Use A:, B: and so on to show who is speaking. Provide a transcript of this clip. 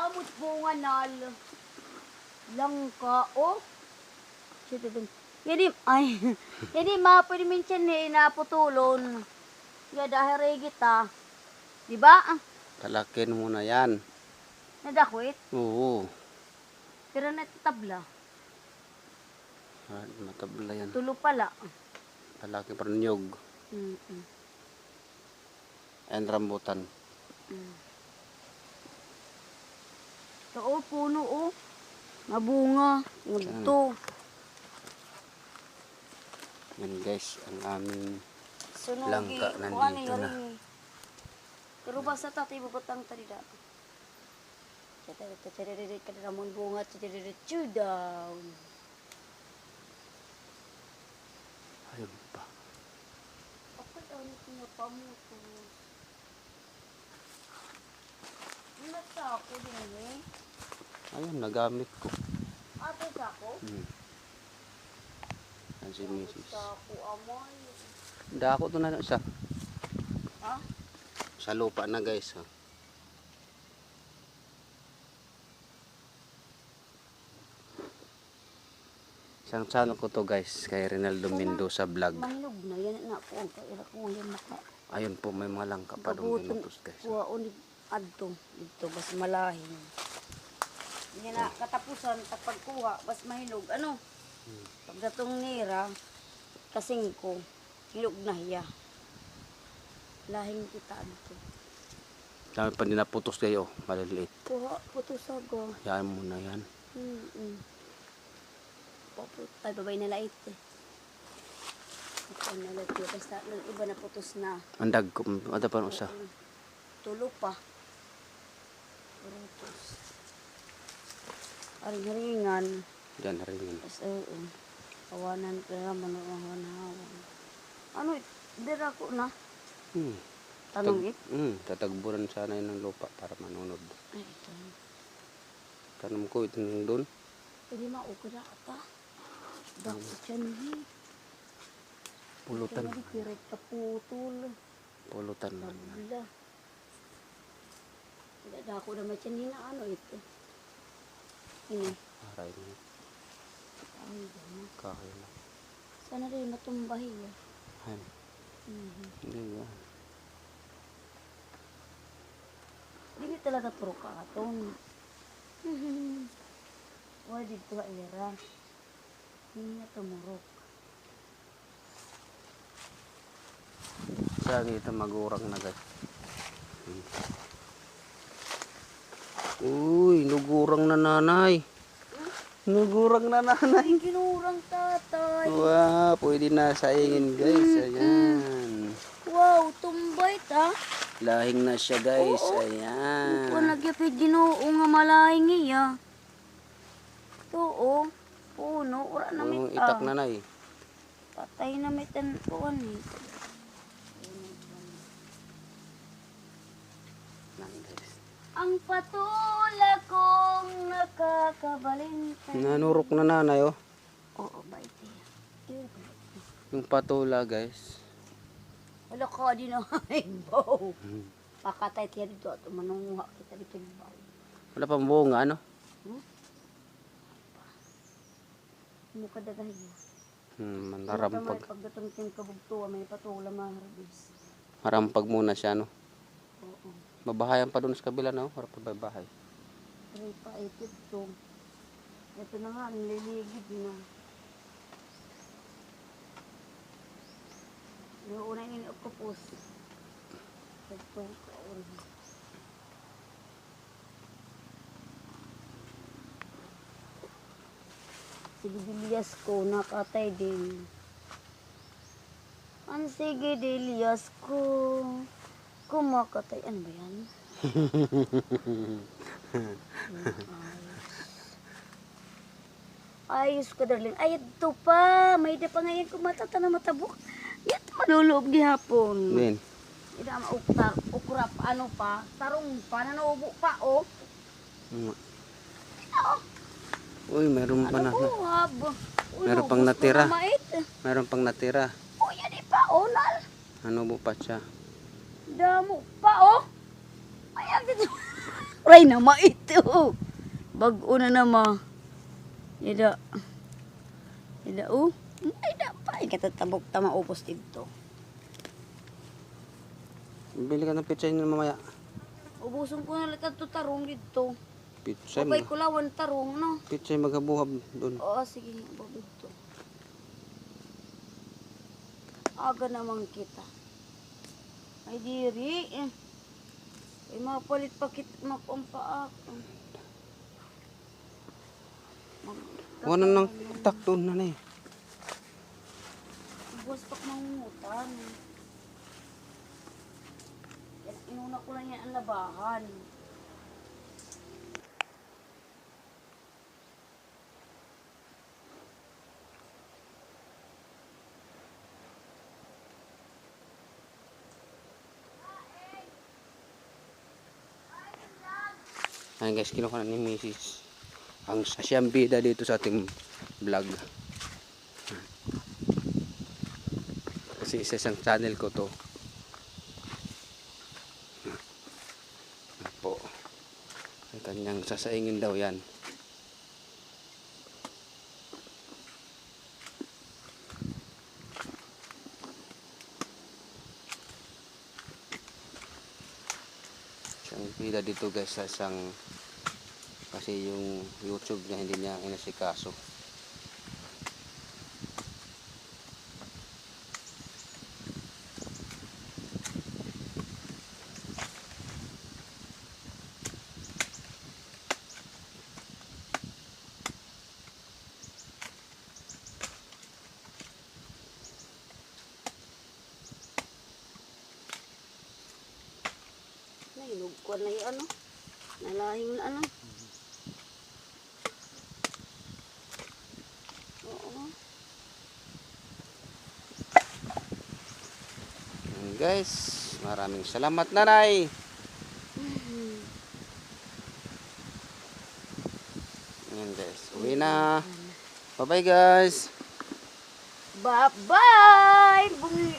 A: amot bunga nal. Langka, oh. Sito dun. Jadi, ay, jadi pwede minsan naputulon. Ya dahil kita. Diba?
B: Talakin mo na yan.
A: Nadakwit.
B: Oo.
A: Pero natatabla.
B: Matabla yan.
A: Tulo pala.
B: Talaki pa nyog. And rambutan.
A: So, puno, oh. Mabunga. Ngudto.
B: Yan guys, ang aming
A: Sunugi.
B: langka nandito na.
A: Pero basta tatay bubutang talida. Chadadadadadadad ka na mong bunga. Chadadadadad down.
B: Ayun pa.
A: Ako daw na pamuto. Nasa ako din eh.
B: Ayun, nagamit ko.
A: Ate sa ako?
B: Yan si Mrs.
A: Sa ako amoy.
B: Dako to na siya.
A: Ha?
B: Sa lupa na guys. Ha? Isang channel ko to guys. Kay Rinaldo Mendoza vlog.
A: Mahinog na. Yan na po. Kaya ko yan maka.
B: Ayun po, may mga langka pa doon pinutos guys.
A: Kuha unig adto. Dito. Bas malahin. Yan na. Katapusan. Kapag kuha. Bas mahinog. Ano? Pagdatong nira. Kasing ko. Hinog na hiya. Lahing kita dito.
B: Dami pa din naputos kayo. Maliliit.
A: Kuha. Putos ako.
B: Yan mo na yan.
A: Ay, babay na lait eh. Ito na lait yun. Basta iba na putos na.
B: Andag ko. Ada pa usa.
A: Tulo pa. Putos. Aring-haringan.
B: Diyan rin.
A: Basta kawanan ka naman ang hawan. Ano, dira ko na. Tanong
B: Tatagburan sana yun ng lupa para manunod.
A: Ay, ito.
B: Tanong ko ito doon.
A: Pwede maukura ata. Bakit dyan eh.
B: Pulutan.
A: Pwede piret ka putol.
B: Pulutan man.
A: Wala. Wala ako naman dyan na ano ito. Ini.
B: Aray mo.
A: Ay, gano'n.
B: Kahoy na.
A: Sana rin matumbahi eh.
B: Han. Hindi yan.
A: Hindi talaga turo ka atong. Wala dito ka era. Hindi na tumurok.
B: Siya dito magurang na guys. Uy, nugurang na nanay. Nugurang na nanay.
A: Ay, ginurang tatay.
B: Wow, pwede na saingin guys. Ayan.
A: Wow, tumbay ta.
B: Lahing na siya guys.
A: Oo.
B: Ayan.
A: Kung nagyapit ginoo nga malahing iya. Oo. Puno. Ura na
B: Yung
A: may
B: itak nanay.
A: patay na may tanuan eh.
B: Nan, guys.
A: Ang patula kong nakakabalintay.
B: Nanurok na nanay oh.
A: Oo, ba ito?
B: Yung patula guys.
A: Wala ka din ang haimbaw. Pakatay tiya dito at manunguha kita dito yung baw.
B: Wala pang bunga ano?
A: Mukha dagahiya.
B: Marampag.
A: Pagdatong ting kabugtuwa, may patula maharbis.
B: Marampag muna siya no.
A: Oo.
B: Mabahayan pa doon sa kabila no. Para pa bahay.
A: Pero paitid to. Ito na nga, niligid na. Yung una yung okupos. Ito, kaon. Sigidilias ko, nakatay din. Ang sigidilias ko, kumakatay. Ano ba yan? Ayos ko, darling. Ay, ito pa. May da pa ngayon kumatata na matabok. Yan, maluloob gihapon.
B: Din.
A: Ida maukta, ukurap, ano pa, tarong pa, nanaubo pa, oh.
B: Uy, meron pa na.
A: Buhab.
B: Meron pang natira. Meron pang natira.
A: Oh, yan di pa, oh, nal.
B: Ano mo pa siya?
A: Damo pa, oh. Ayan, dito. Pray na ma ito. Bago na nama. Ida. Ida oh. Ida pa. Katatabok ta maubos dito.
B: Bili ka ng pitsay nila mamaya.
A: Ubuson ko na lang ito tarong dito.
B: Pitsay,
A: Kapay kulawan tarong, no?
B: pitsay maghabuhab doon.
A: Oo, sige. Babo dito. Aga naman kita. Ay, diri. Ay, mapalit pa kita mapampaak.
B: Wala nang tak doon na eh.
A: Buwas pak mangungutan. Inuna ko lang yan ang labahan.
B: Ayan guys, kinuha na ni Mrs. ang siyang bida dito sa ating vlog. Kasi isa isang channel ko to. Po. Ang kanyang sasaingin daw yan. Siyang bida dito guys sa isang, kasi yung YouTube niya hindi niya inasikaso.
A: Nahilog ko na yung ano. Nalahing na ano. Oo.
B: Ayan guys, maraming salamat nanay. Ayan guys, uwi na. Bye bye guys.
A: Bye-bye! Bungi.